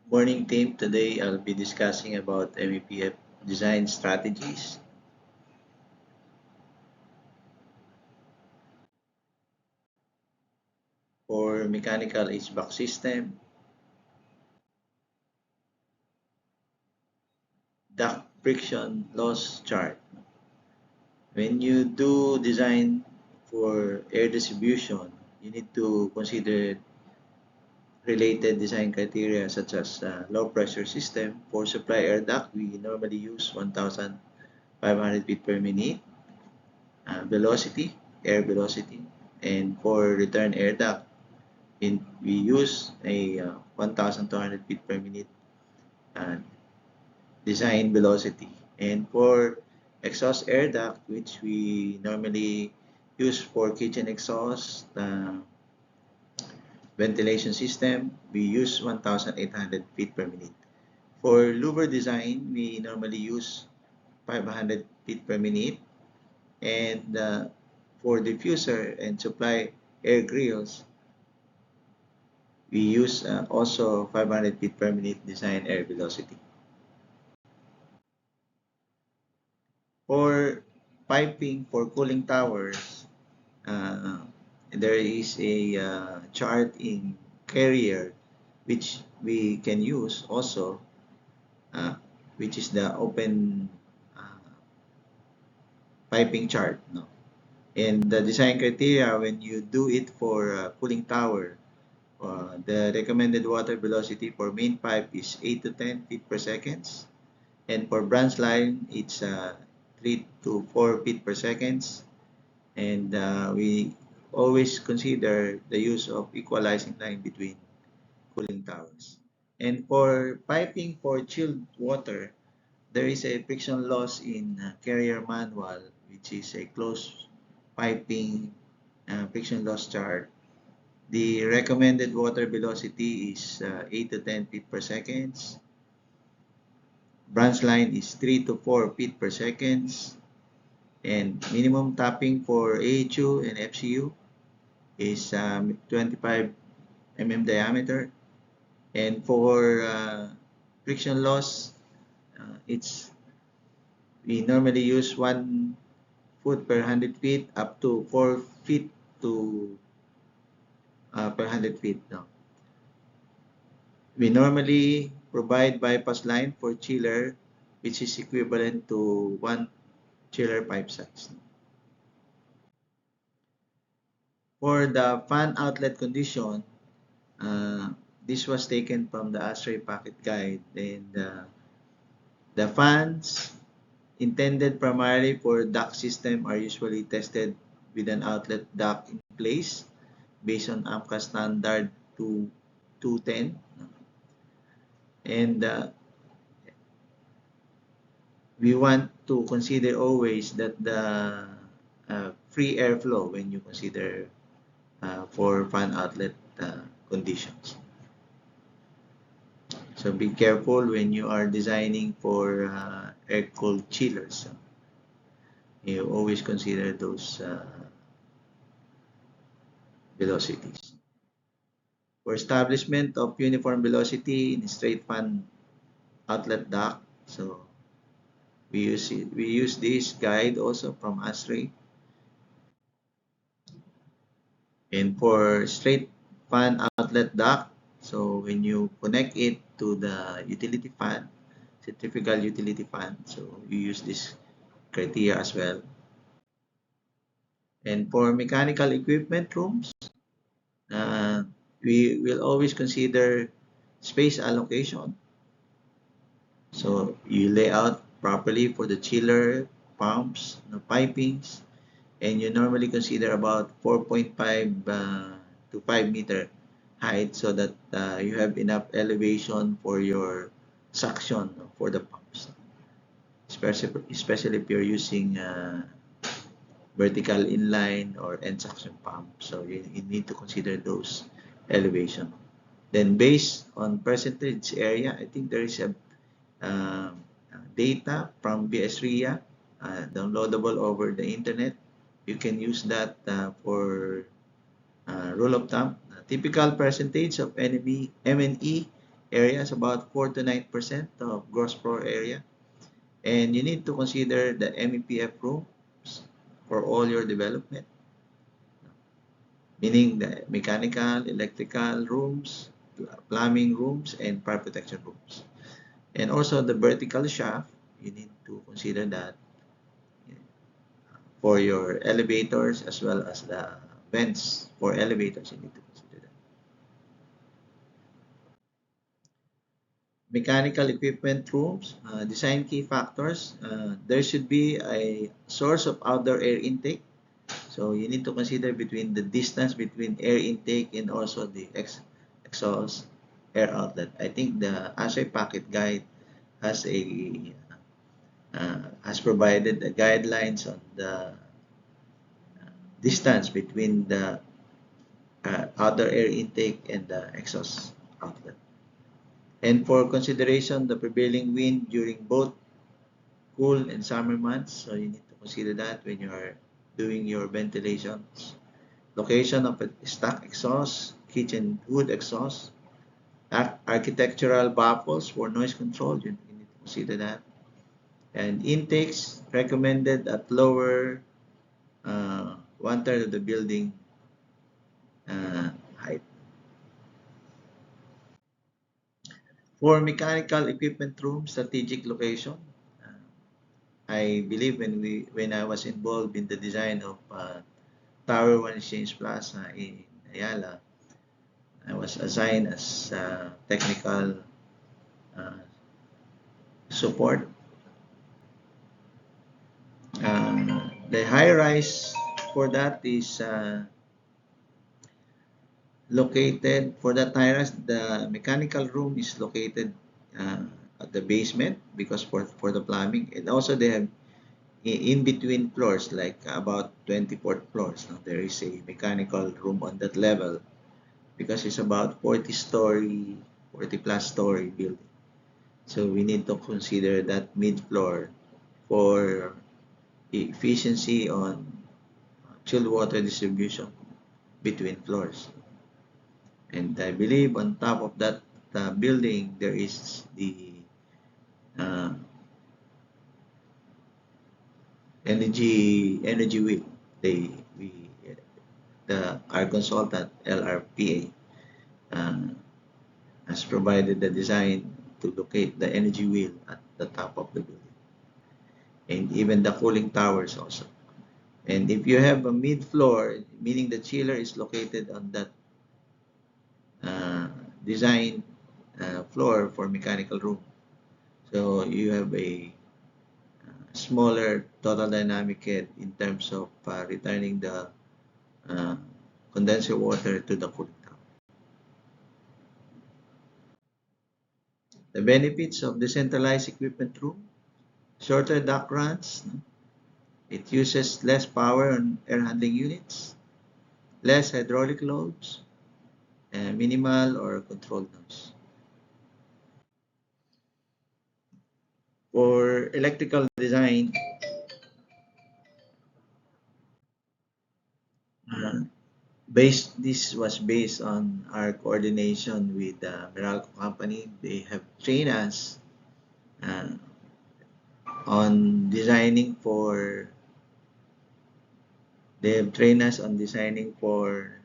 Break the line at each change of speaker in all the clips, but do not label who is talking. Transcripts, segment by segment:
Morning team, today I'll be discussing about MEPF design strategies. For mechanical HVAC system, duct friction loss chart. When you do design for air distribution, you need to consider related design criteria such as low pressure system. For supply air duct, we normally use 1,500 feet per minute. Velocity, air velocity. And for return air duct, we use a 1,200 feet per minute uh, design velocity. And for exhaust air duct, which we normally use for kitchen exhaust ventilation system, we use 1,800 feet per minute. For louver design, we normally use 500 feet per minute. And for diffuser and supply air grills, we use also 500 feet per minute design air velocity. For piping for cooling towers, uh, there is a chart in Carrier which we can use also, uh, which is the open piping chart. No? And the design criteria when you do it for cooling tower, the recommended water velocity for main pipe is 8 to 10 feet per second. And for branch line, it's 3 to 4 feet per second. And we always consider the use of equalizing line between cooling towers. And for piping for chilled water, there is a friction loss in Carrier manual, which is a closed piping friction loss chart. The recommended water velocity is 8 to 10 feet per second. Branch line is 3 to 4 feet per second. And minimum tapping for AHU and FCU is 25 diameter. And for friction loss, we normally use 1 foot per 100 feet up to 4 feet to per 100 feet. No? We normally provide bypass line for chiller, which is equivalent to 1 chiller pipe size. For the fan outlet condition, uh, this was taken from the ASHRAE packet guide, and the fans intended primarily for duct system are usually tested with an outlet duct in place based on AMCA standard 210. And we want to consider always that the free airflow when you consider for fan outlet conditions. So be careful when you are designing for air-cooled chillers. You always consider those velocities. For establishment of uniform velocity in straight fan outlet duct, so we use this guide also from ASHRAE. And for straight fan outlet duct, so when you connect it to the utility fan, centrifugal utility fan, so you use this criteria as well. And for mechanical equipment rooms, uh, we will always consider space allocation. So you lay out properly for the chiller, pumps, the pipings, and you normally consider about 4.5 to 5 meter height so that you have enough elevation for your suction for the pumps, especially if you're using vertical inline or end suction pump. So you need to consider those elevation. Then based on percentage area, I think there is a uh, data from BSRIA downloadable over the internet. You can use that for rule of thumb. Typical percentage of MNE area is about 4 to 9% of gross floor area. And you need to consider the MEPF rooms for all your development, meaning the mechanical, electrical rooms, plumbing rooms, and fire protection rooms. And also the vertical shaft, you need to consider that for your elevators as well as the vents for elevators, you need to consider that. Mechanical equipment rooms, design key factors. There should be a source of outdoor air intake. So you need to consider between the distance between air intake and also the exhaust air outlet. I think the ASHRAE Packet Guide has has provided the guidelines on the distance between the outdoor air intake and the exhaust outlet. And for consideration, the prevailing wind during both cool and summer months, so you need to consider that when you are doing your ventilation. Location of a stock exhaust, kitchen wood exhaust, architectural baffles for noise control, you need to consider that. And intakes recommended at lower one-third of the building height. For mechanical equipment room, strategic location. I believe when I was involved in the design of Tower 1 Exchange Plaza in Ayala, I was assigned as technical support. The high rise for that is located, for that high rise, the mechanical room is located at the basement because for the plumbing, and also they have in between floors, like about 24th floors, no? There is a mechanical room on that level because it's about 40 plus story building. So we need to consider that mid-floor for efficiency on chilled water distribution between floors. And I believe on top of that building, there is the uh, energy wheel. Our consultant LRPA has provided the design to locate the energy wheel at the top of the building, and even the cooling towers also. And if you have a mid-floor, meaning the chiller is located on that design floor for mechanical room, so you have a smaller total dynamic head in terms of returning the uh, condenser water to the cooling tower. The benefits of decentralized equipment room: shorter duct runs, no? It uses less power on air handling units, less hydraulic loads, and minimal or controlled noise. For electrical design, uh, this was based on our coordination with the Meralco company. They have trained us uh, on designing for they have trained us on designing for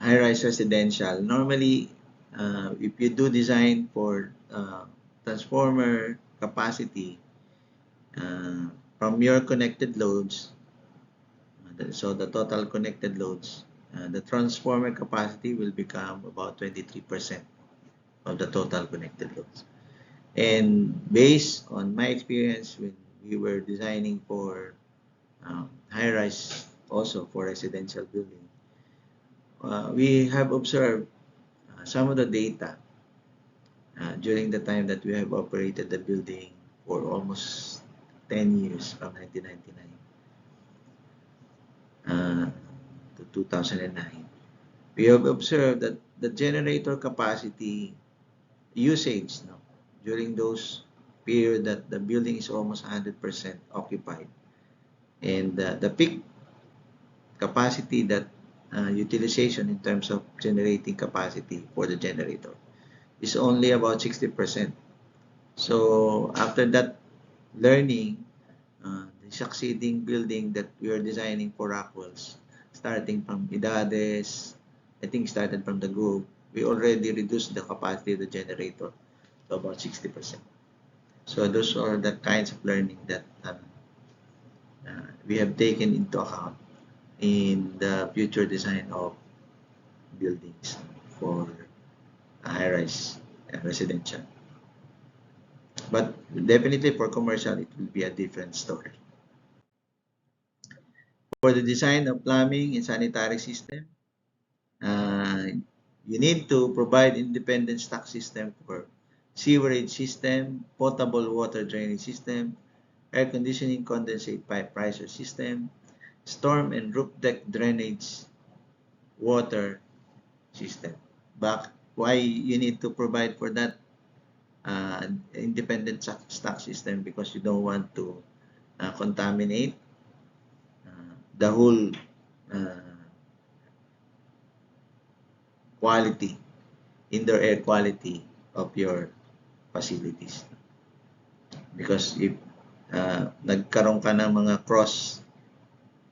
high-rise residential. Normally, if you do design for transformer capacity from your connected loads, so the total connected loads, the transformer capacity will become about 23% of the total connected loads. And based on my experience when we were designing for high-rise, also for residential building, we have observed some of the data during the time that we have operated the building for almost 10 years, from 1999 to 2009. We have observed that the generator capacity usage, no, during those period that the building is almost 100% occupied, and the peak capacity that utilization in terms of generating capacity for the generator is only about 60%. So after that learning, the succeeding building that we are designing for Rockwell's, starting from Idades, I think started from the group, we already reduced the capacity of the generator to about 60%. So those are the kinds of learning that we have taken into account in the future design of buildings for high-rise residential. But definitely for commercial, it will be a different story. For the design of plumbing and sanitary system, you need to provide independent stock system for sewerage system, potable water drainage system, air conditioning condensate pipe riser system, storm and roof deck drainage water system. But why you need to provide for that independent stock system? Because you don't want to contaminate the whole quality, indoor air quality of your facilities. Because if nagkaroon ka ng mga cross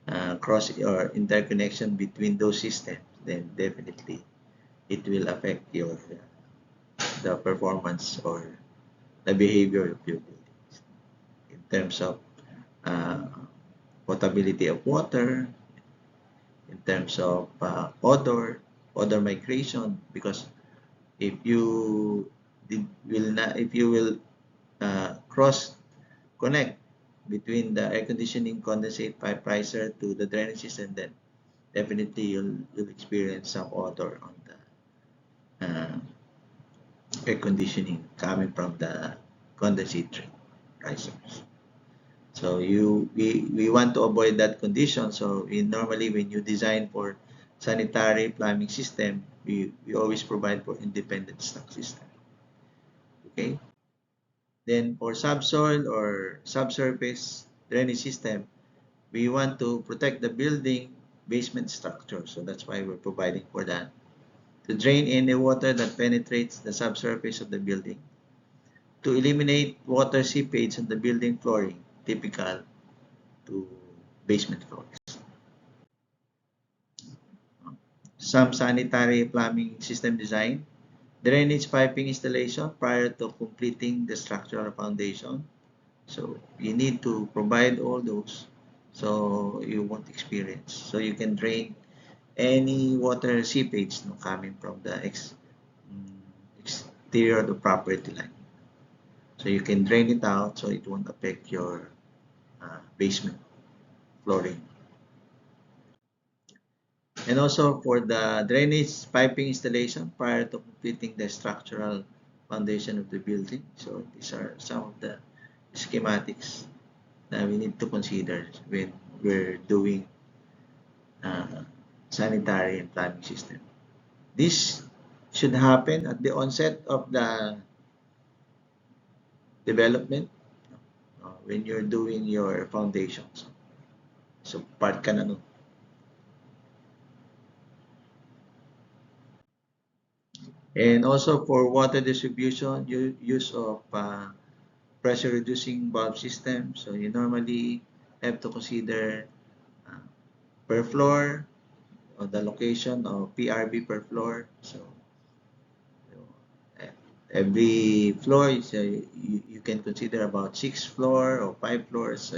or interconnection between those systems, then definitely it will affect your the performance or the behavior of your buildings in terms of potability of water, in terms of odor migration. Because if you will cross connect between the air conditioning condensate pipe riser to the drainage system, then definitely you'll experience some odor on the air conditioning coming from the condensate risers. So we want to avoid that condition. So normally when you design for sanitary plumbing system, we always provide for independent stock system. Okay. Then for subsoil or subsurface drainage system, we want to protect the building basement structure. So that's why we're providing for that. To drain any water that penetrates the subsurface of the building. To eliminate water seepage on the building flooring, typical to basement floors. Some sanitary plumbing system design. Drainage piping installation prior to completing the structural foundation. So you need to provide all those so you won't experience. So you can drain any water seepage coming from the exterior of the property line. So you can drain it out so it won't affect your basement flooring. And also for the drainage piping installation prior to completing the structural foundation of the building. So these are some of the schematics that we need to consider when we're doing sanitary and plumbing system. This should happen at the onset of the development when you're doing your foundations. So part ka na nun. And also for water distribution, use of pressure reducing valve system. So you normally have to consider per floor or the location of PRB per floor. So every floor is you can consider about 6 floor or 5 floors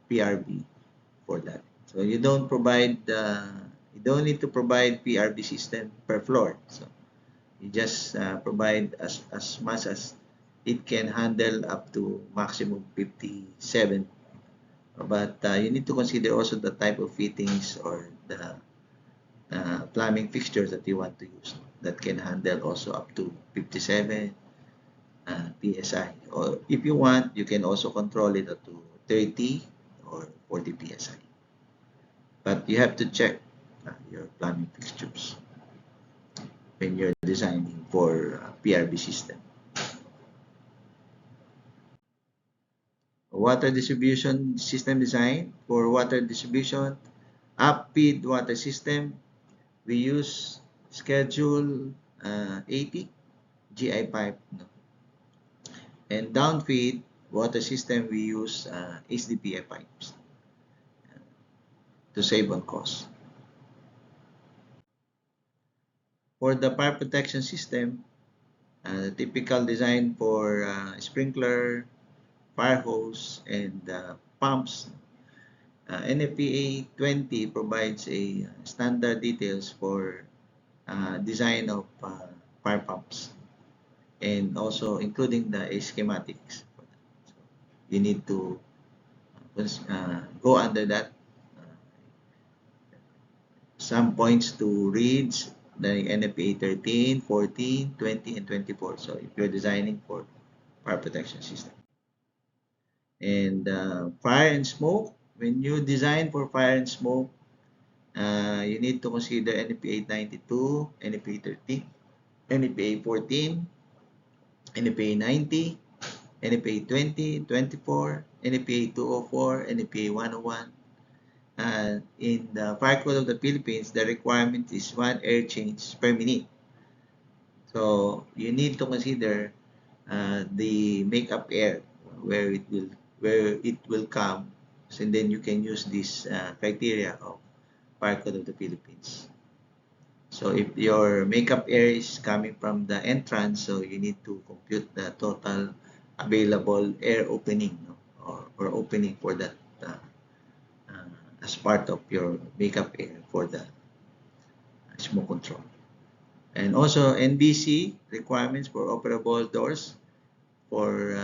PRB for that. So you don't need to provide PRB system per floor. So you just provide as much as it can handle up to maximum 57. But you need to consider also the type of fittings or the plumbing fixtures that you want to use that can handle also up to 57 PSI. Or if you want, you can also control it up to 30 or 40 PSI. But you have to check your plumbing fixtures when you're designing for PRB system. Water distribution system design. For water distribution, up-feed water system, we use Schedule 80 GI pipe, no? And downfeed water system, we use HDPE pipes to save on cost. For the fire protection system, the typical design for sprinkler, fire hose, and pumps, NFPA 20 provides a standard details for design of fire pumps, and also including the schematics. So you need to go under that. Some points to read, like NFPA 13, 14, 20, and 24. So if you're designing for fire protection system. And fire and smoke, when you design for fire and smoke, you need to consider NFPA 92, NFPA 30, NFPA 14, NFPA 90, NFPA 20, 24, NFPA 204, NFPA 101. In the Fire Code of the Philippines, the requirement is 1 air change per minute. So you need to consider the makeup air where it will come, and then you can use this criteria of Fire Code of the Philippines. So if your makeup air is coming from the entrance, so you need to compute the total available air opening, no? or opening for that as part of your makeup air for the smoke control. And also NBC requirements for operable doors for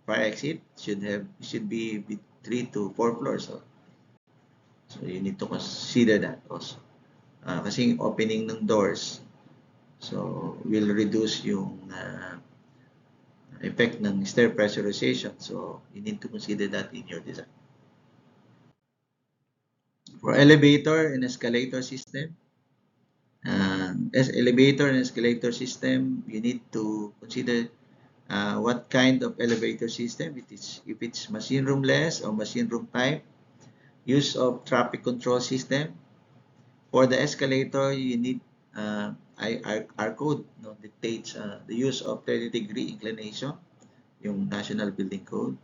fire exit should be 3 to 4 floors. So you need to consider that also. Kasi opening ng doors, so will reduce yung effect ng stair pressurization. So you need to consider that in your design. For elevator and escalator system, as elevator and escalator system, you need to consider what kind of elevator system it is. If it's machine room-less or machine room type, use of traffic control system. For the escalator, you need our code, no, dictates the use of 30-degree inclination, yung National Building Code.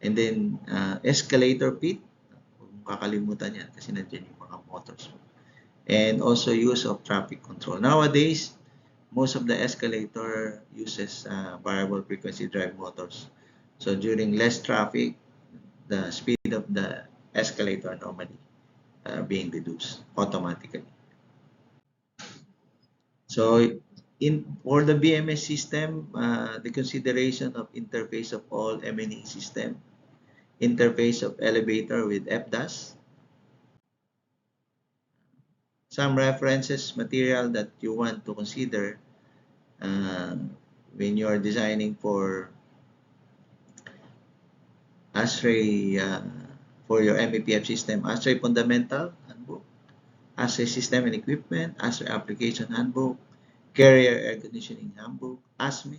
And then escalator pit, huwag mong kakalimutan yan kasi nandiyan yung mga motors. And also use of traffic control. Nowadays, most of the escalator uses variable frequency drive motors. So during less traffic, the speed of the escalator normally being reduced automatically. So for the BMS system, the consideration of interface of all M&E system, interface of elevator with FDAS, some references material that you want to consider when you are designing for ASHRAE for your MEPF system. ASHRAE Fundamental Handbook, ASHRAE System and Equipment, ASHRAE Application Handbook, Carrier Air Conditioning Handbook, ASME.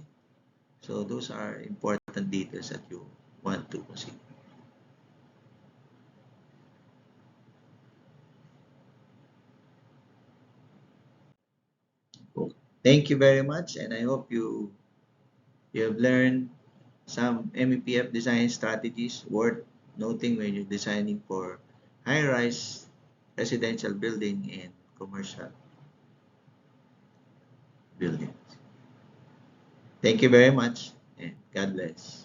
So those are important details that you want to consider. Thank you very much, and I hope you have learned some MEPF design strategies worth noting when you're designing for high-rise residential building and commercial buildings. Thank you very much, and God bless.